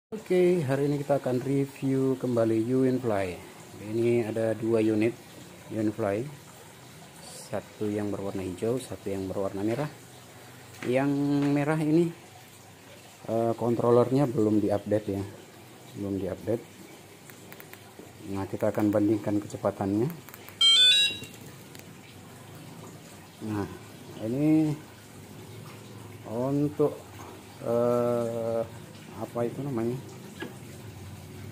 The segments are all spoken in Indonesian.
Oke, hari ini kita akan review kembali UNFly. Ini ada dua unit UNFly, satu yang berwarna hijau, satu yang berwarna merah. Yang merah ini kontrolernya belum diupdate ya, belum diupdate. Nah, kita akan bandingkan kecepatannya. Nah, ini untuk apa itu namanya,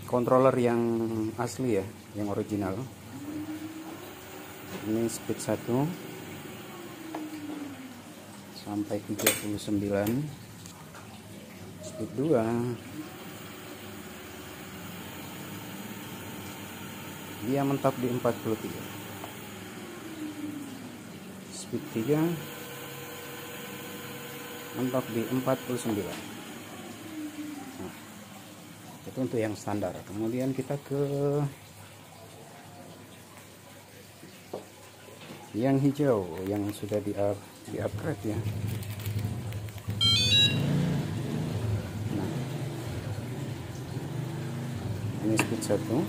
controller yang asli ya, yang original. Ini speed 1 sampai 39, speed 2 dia mentok di 43, speed 3 mentok di 49. Itu untuk yang standar. Kemudian kita ke yang hijau, yang sudah di upgrade ya. Nah, ini speed 1 43,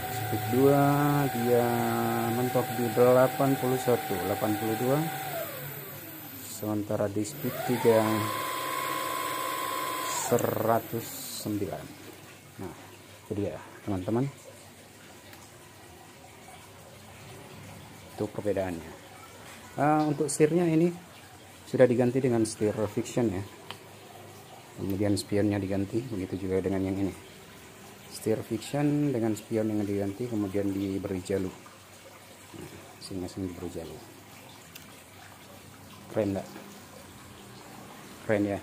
speed 2 dia mentok di 82, sementara di speed 3 109. Nah, itu dia teman-teman, itu perbedaannya. Untuk setirnya ini sudah diganti dengan setir Fiction ya, kemudian spionnya diganti, begitu juga dengan yang ini, setir Fiction dengan spion yang diganti, kemudian diberi jalu, masing-masing diberi jalu. Keren enggak? Keren ya.